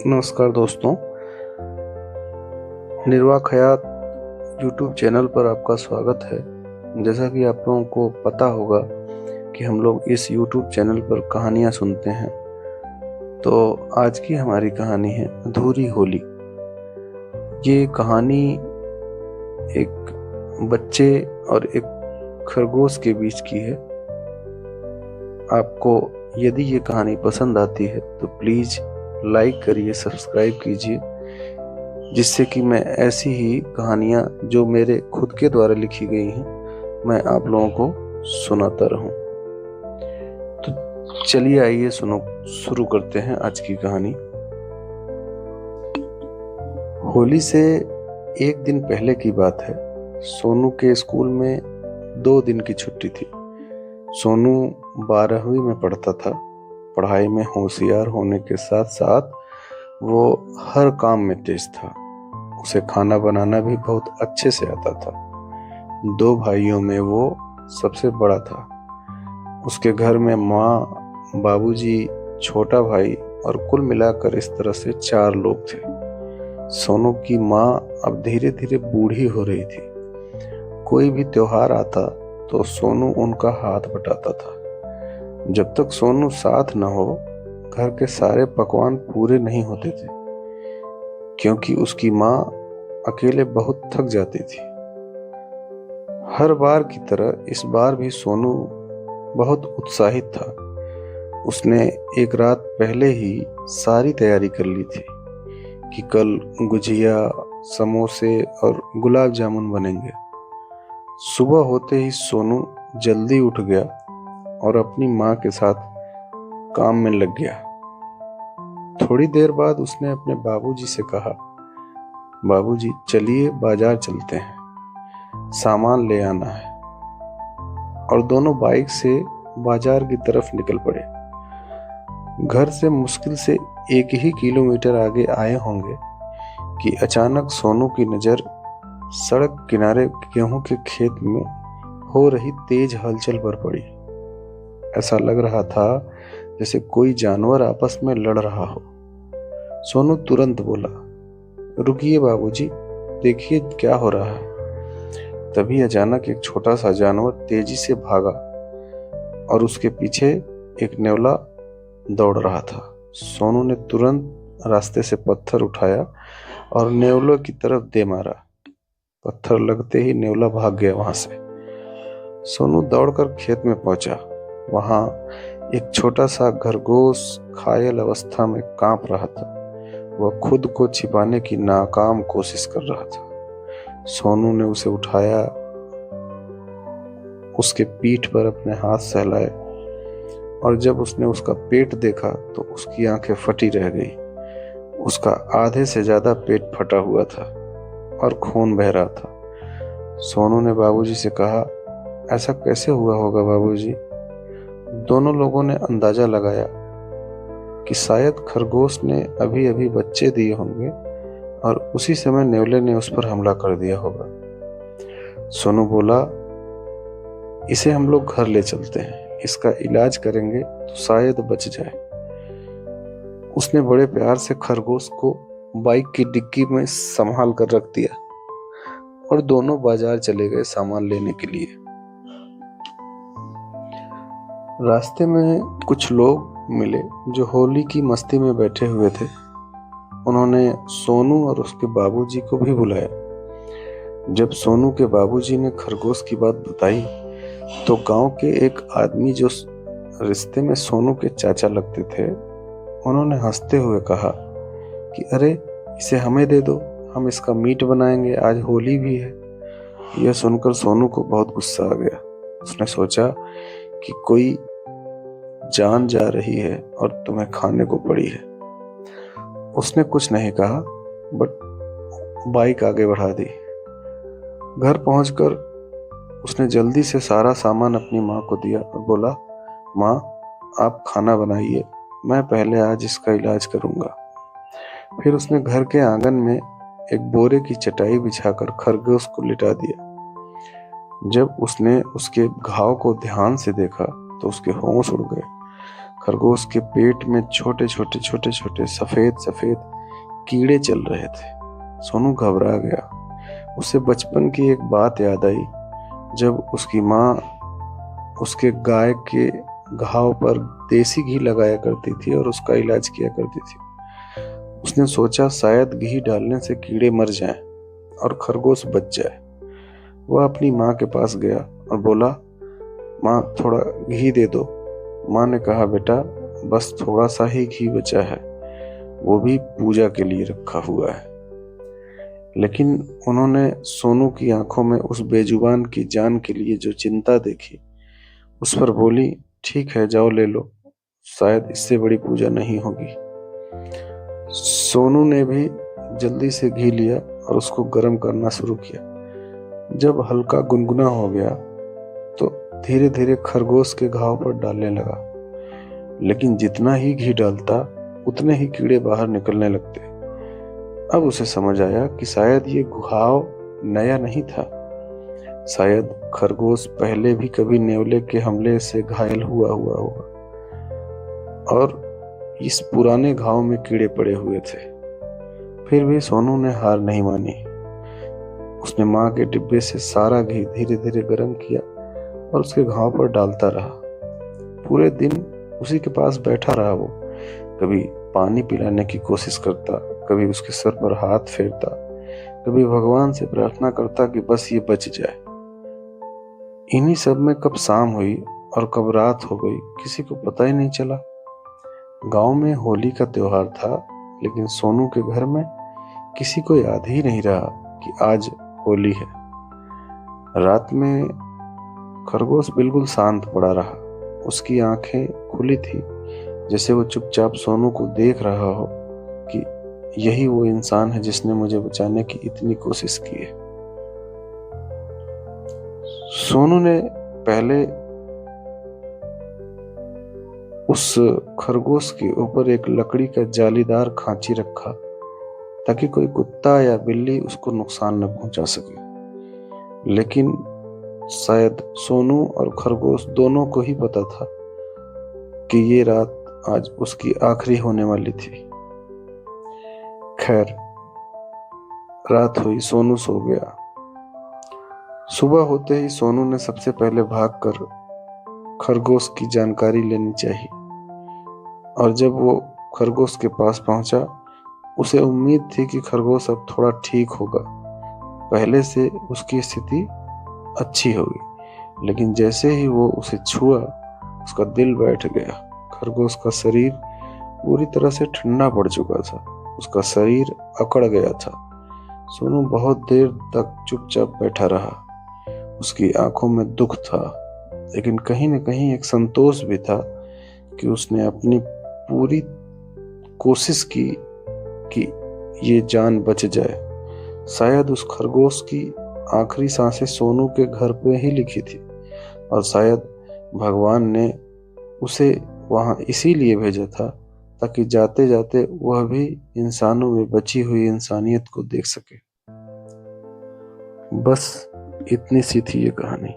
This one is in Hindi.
नमस्कार दोस्तों। निर्वाह खयात यूट्यूब चैनल पर आपका स्वागत है। जैसा कि आप लोगों को पता होगा कि हम लोग इस यूट्यूब चैनल पर कहानियाँ सुनते हैं, तो आज की हमारी कहानी है अधूरी होली। ये कहानी एक बच्चे और एक खरगोश के बीच की है। आपको यदि ये कहानी पसंद आती है तो प्लीज़ लाइक करिए, सब्सक्राइब कीजिए, जिससे कि मैं ऐसी ही कहानियाँ जो मेरे खुद के द्वारा लिखी गई हैं मैं आप लोगों को सुनाता रहूं। तो चलिए आइए शुरू करते हैं आज की कहानी। होली से एक दिन पहले की बात है। सोनू के स्कूल में 2 दिन की छुट्टी थी। सोनू 12वीं में पढ़ता था। पढ़ाई में होशियार होने के साथ साथ वो हर काम में तेज था। उसे खाना बनाना भी बहुत अच्छे से आता था। 2 भाइयों में वो सबसे बड़ा था। उसके घर में माँ, बाबूजी, छोटा भाई और कुल मिलाकर इस तरह से 4 लोग थे। सोनू की माँ अब धीरे धीरे बूढ़ी हो रही थी। कोई भी त्योहार आता तो सोनू उनका हाथ बटाता था। जब तक सोनू साथ न हो, घर के सारे पकवान पूरे नहीं होते थे, क्योंकि उसकी माँ अकेले बहुत थक जाती थी। हर बार की तरह इस बार भी सोनू बहुत उत्साहित था। उसने एक रात पहले ही सारी तैयारी कर ली थी कि कल गुजिया, समोसे और गुलाब जामुन बनेंगे। सुबह होते ही सोनू जल्दी उठ गया और अपनी माँ के साथ काम में लग गया। थोड़ी देर बाद उसने अपने बाबूजी से कहा, बाबूजी चलिए बाजार चलते हैं, सामान ले आना है। और दोनों बाइक से बाजार की तरफ निकल पड़े। घर से मुश्किल से 1 ही किलोमीटर आगे आए होंगे कि अचानक सोनू की नज़र सड़क किनारे गेहूं के खेत में हो रही तेज हलचल पर पड़ी। ऐसा लग रहा था जैसे कोई जानवर आपस में लड़ रहा हो। सोनू तुरंत बोला, रुकिए बाबूजी, देखिए क्या हो रहा है। तभी अचानक एक छोटा सा जानवर तेजी से भागा और उसके पीछे एक नेवला दौड़ रहा था। सोनू ने तुरंत रास्ते से पत्थर उठाया और नेवले की तरफ दे मारा। पत्थर लगते ही नेवला भाग गया वहां से। सोनू दौड़कर खेत में पहुंचा। वहां एक छोटा सा खरगोश घायल अवस्था में कांप रहा था। वह खुद को छिपाने की नाकाम कोशिश कर रहा था। सोनू ने उसे उठाया, उसके पीठ पर अपने हाथ सहलाए और जब उसने उसका पेट देखा तो उसकी आंखें फटी रह गई। उसका आधे से ज्यादा पेट फटा हुआ था और खून बह रहा था। सोनू ने बाबूजी से कहा, ऐसा कैसे हुआ होगा बाबूजी? दोनों लोगों ने अंदाजा लगाया कि शायद खरगोश ने अभी अभी बच्चे दिए होंगे और उसी समय नेवले ने उस पर हमला कर दिया होगा। सोनू बोला, इसे हम लोग घर ले चलते हैं, इसका इलाज करेंगे तो शायद बच जाए। उसने बड़े प्यार से खरगोश को बाइक की डिक्की में संभाल कर रख दिया और दोनों बाजार चले गए सामान लेने के लिए। रास्ते में कुछ लोग मिले जो होली की मस्ती में बैठे हुए थे। उन्होंने सोनू और उसके बाबूजी को भी बुलाया। जब सोनू के बाबूजी ने खरगोश की बात बताई तो गांव के एक आदमी जो रिश्ते में सोनू के चाचा लगते थे, उन्होंने हंसते हुए कहा कि अरे इसे हमें दे दो, हम इसका मीट बनाएंगे, आज होली भी है। यह सुनकर सोनू को बहुत गुस्सा आ गया। उसने सोचा कि कोई जान जा रही है और तुम्हें खाने को पड़ी है। उसने कुछ नहीं कहा, बट बाइक आगे बढ़ा दी। घर पहुंचकर उसने जल्दी से सारा सामान अपनी माँ को दिया और बोला, माँ आप खाना बनाइए, मैं पहले आज इसका इलाज करूंगा। फिर उसने घर के आंगन में एक बोरे की चटाई बिछाकर खरगोश को लिटा दिया। जब उसने उसके घाव को ध्यान से देखा तो उसके होश उड़ गए। खरगोश के पेट में छोटे छोटे सफेद सफेद कीड़े चल रहे थे। सोनू घबरा गया। उसे बचपन की एक बात याद आई, जब उसकी माँ उसके गाय के घाव पर देसी घी लगाया करती थी और उसका इलाज किया करती थी। उसने सोचा शायद घी डालने से कीड़े मर जाएं और खरगोश बच जाए। वह अपनी माँ के पास गया और बोला, माँ थोड़ा घी दे दो। माँ ने कहा, बेटा बस थोड़ा सा ही घी बचा है, वो भी पूजा के लिए रखा हुआ है। लेकिन उन्होंने सोनू की आंखों में उस बेजुबान की जान के लिए जो चिंता देखी, उस पर बोली, ठीक है जाओ ले लो, शायद इससे बड़ी पूजा नहीं होगी। सोनू ने भी जल्दी से घी लिया और उसको गर्म करना शुरू किया। जब हल्का गुनगुना हो गया तो धीरे धीरे खरगोश के घाव पर डालने लगा। लेकिन जितना ही घी डालता उतने ही कीड़े बाहर निकलने लगते। अब उसे समझ आया कि शायद ये घाव नया नहीं था। शायद खरगोश पहले भी कभी नेवले के हमले से घायल हुआ होगा और इस पुराने घाव में कीड़े पड़े हुए थे। फिर भी सोनू ने हार नहीं मानी। उसने माँ के डिब्बे से सारा घी धीरे धीरे गर्म किया और उसके घाव पर डालता रहा। पूरे दिन उसी के पास बैठा रहा। वो कभी पानी पिलाने की कोशिश करता, कभी उसके सर पर हाथ फेरता, कभी भगवान से प्रार्थना करता कि बस ये बच जाए। इन्हीं सब में कब शाम हुई और कब रात हो गई किसी को पता ही नहीं चला। गांव में होली का त्योहार था, लेकिन सोनू के घर में किसी को याद ही नहीं रहा कि आज होली है। रात में खरगोश बिल्कुल शांत पड़ा रहा। उसकी आंखें खुली थी, जैसे वो चुपचाप सोनू को देख रहा हो कि यही वो इंसान है जिसने मुझे बचाने की इतनी कोशिश की है। सोनू ने पहले उस खरगोश के ऊपर एक लकड़ी का जालीदार खांची रखा ताकि कोई कुत्ता या बिल्ली उसको नुकसान न पहुंचा सके। लेकिन शायद सोनू और खरगोश दोनों को ही पता था कि ये रात आज उसकी आखिरी होने वाली थी। खैर, रात हुई, सोनू सो गया। सुबह होते ही सोनू ने सबसे पहले भागकर खरगोश की जानकारी लेनी चाहिए। और जब वो खरगोश के पास पहुंचा, उसे उम्मीद थी कि खरगोश अब थोड़ा ठीक होगा, पहले से उसकी स्थिति अच्छी होगी। लेकिन जैसे ही वो उसे छुआ, उसका दिल बैठ गया। खरगोश का शरीर पूरी तरह से ठंडा पड़ चुका था, उसका शरीर अकड़ गया था। सोनू बहुत देर तक चुपचाप बैठा रहा। उसकी आंखों में दुख था, लेकिन कहीं न कहीं एक संतोष भी था कि उसने अपनी पूरी कोशिश की कि ये जान बच जाए। शायद उस खरगोश की आखिरी सांसें सोनू के घर पे ही लिखी थी, और शायद भगवान ने उसे वहां इसीलिए भेजा था ताकि जाते जाते वह भी इंसानों में बची हुई इंसानियत को देख सके। बस इतनी सी थी ये कहानी।